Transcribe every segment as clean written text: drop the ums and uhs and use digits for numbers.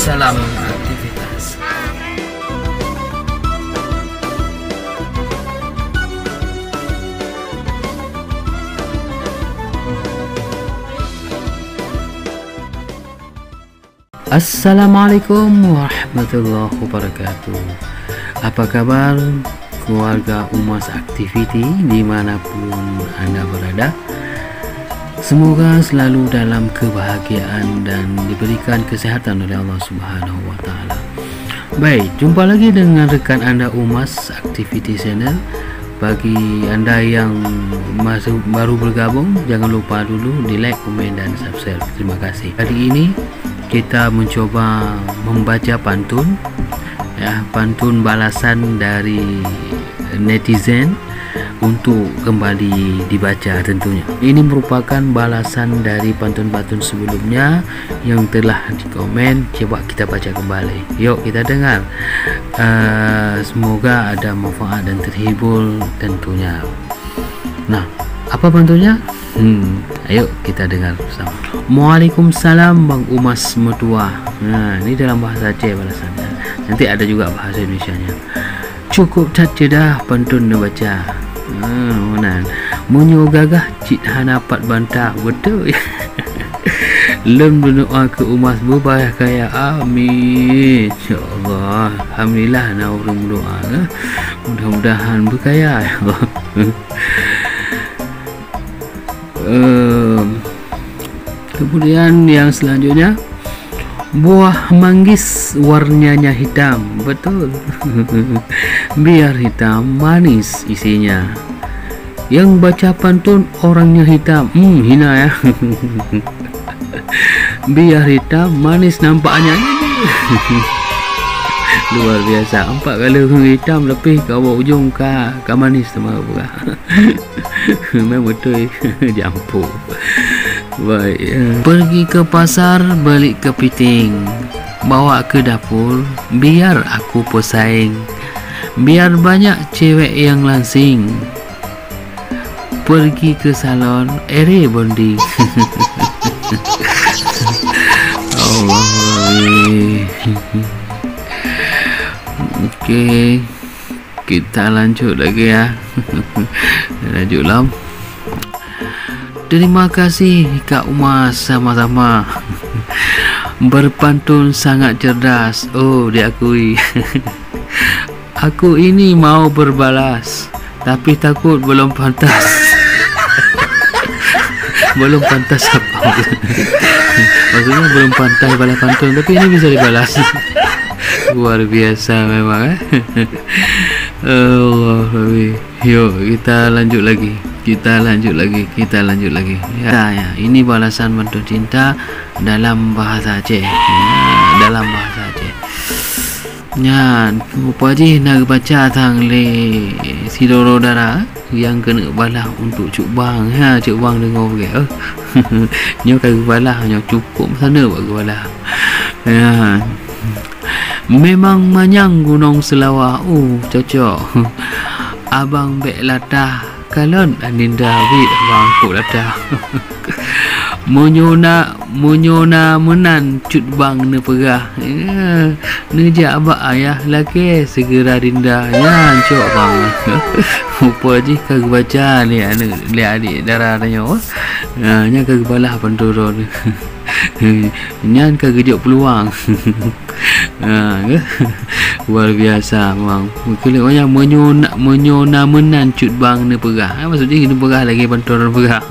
Salam aktivitas. Assalamualaikum warahmatullahi wabarakatuh. Apa kabar keluarga Umas Activity dimanapun Anda berada? Semoga selalu dalam kebahagiaan dan diberikan kesehatan oleh Allah Subhanahu wa Ta'ala. Baik, jumpa lagi dengan rekan Anda Umas Activity Channel. Bagi Anda yang baru bergabung, jangan lupa dulu di like, komen dan subscribe. Terima kasih. Hari ini kita mencoba membaca pantun, ya, pantun balasan dari netizen untuk kembali dibaca tentunya. Ini merupakan balasan dari pantun-pantun sebelumnya yang telah dikomen. Coba kita baca kembali. Yuk kita dengar. Semoga ada manfaat dan terhibur tentunya. Nah, apa pantunnya? Ayo kita dengar bersama. Waalaikumsalam Bang Umas Mertua. Nah, ini dalam bahasa Aceh balasannya. Nanti ada juga bahasa Indonesianya. Cukup cat cedah pantun baca. Mana? Munyo gagah cik hanapat bantah. Betul. Lem berdoa ke Umas berbayar kaya. Amin. InsyaAllah. Alhamdulillah nak orang berdoa. Mudah-mudahan berkaya. Ya Allah. Kemudian yang selanjutnya, buah manggis warnanya hitam. Betul. Biar hitam manis isinya. Yang baca pantun orangnya hitam. Hina ya. Biar hitam manis nampaknya. Luar biasa. 4 kali orang hitam lebih ke bawah ujung ke manis sama pula. Memang betul. Jampur. Baik. Pergi ke pasar balik kepiting, bawa ke dapur biar aku pesaing, biar banyak cewek yang langsing. Pergi ke salon ere bonding. Allah. Okey, kita lanjut lagi ya. Lanjutlah. Terima kasih Kak Umas, sama-sama. Berpantun sangat cerdas. Oh, diakui. Aku ini mau berbalas, tapi takut belum pantas. Belum pantas apa? Maksudnya belum pantas balas pantun, tapi ini bisa dibalas. Luar biasa memang. Allah. Yuk kita lanjut lagi. Kita lanjut lagi. Ya, ini balasan pantun cinta dalam bahasa Aceh. Dalam bahasa Aceh. Ya, apa je nak baca tang le sidoro dara yang kena balah untuk cuk bang. Ha, cuk bang dengar ke? Nyo kagak balah, nyo cukup sana buat balah. Ya. Memang manyang gunung Selawah. Cocok. Abang bek latah kalon aninda wit abang kok latah. Munyona menan cut bang ne perah. Nejak abak ayah laki segera dinda. Ya cok bang. Apa je kagak baca ni adik darah nyo. Nya kagak balah penturun. Nyan kagak jok peluang. Luar biasa bang. Kalau orang menyona menan cut bang ne perah. Maksudnya ini perah lagi panturan perah.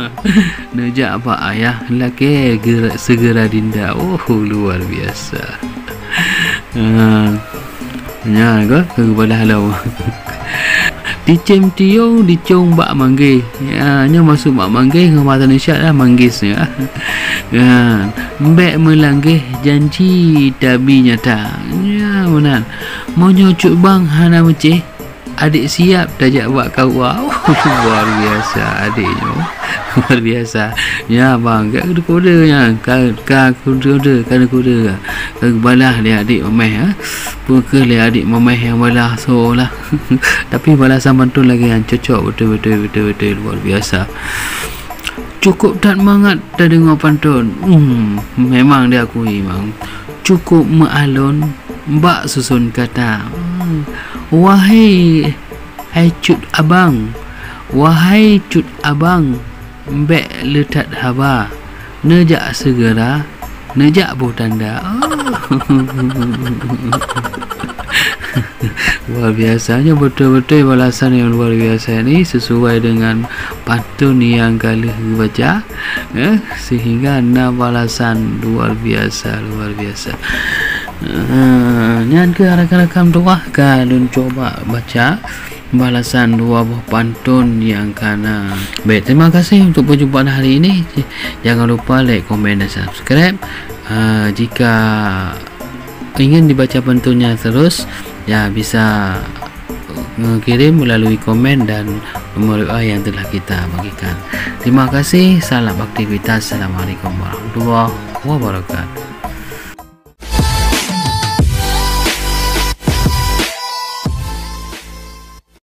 Nejak apa ayah laki segera dinda. Luar biasa. Ya ke kepada halau. Dicem tio dicong bak manggih. Ya, nya masuk bak manggih dengan bahasa Indonesia lah manggis ya. Ya, mbek melanggih janji tapi nyata. Ya, benar. Mau nyocok bang hana meceh. Adik siap tajak buat kau. Luar biasa adiknya. Luar biasa. Ya bang, kat kuda-kudanya. Kat kuda-kuda. Kat balah dia adik memeh. Pukul dia adik memeh yang balah. So lah. Tapi balasan pantun lagi yang cocok. Betul. Luar biasa. Cukup tak mangat dah dengar pantun. Memang dia akui bang. cukup mealun, mbak susun kata, wahai cut abang, wahai cut abang, mbek letat haba, nejak segera, nejak tanda. Luar biasanya, betul-betul balasan yang luar biasa ni sesuai dengan pantun yang kali baca, sehingga balasan luar biasa. Nyan ke rakan-rakan tuah kalian coba baca balasan dua buah pantun yang kana. Baik, terima kasih untuk perjumpaan hari ini. Jangan lupa like, komen dan subscribe. Jika ingin dibaca pantunnya terus, ya bisa mengirim melalui komen dan nomor WA yang telah kita bagikan. Terima kasih, salam aktivitas. Assalamualaikum warahmatullahi wabarakatuh.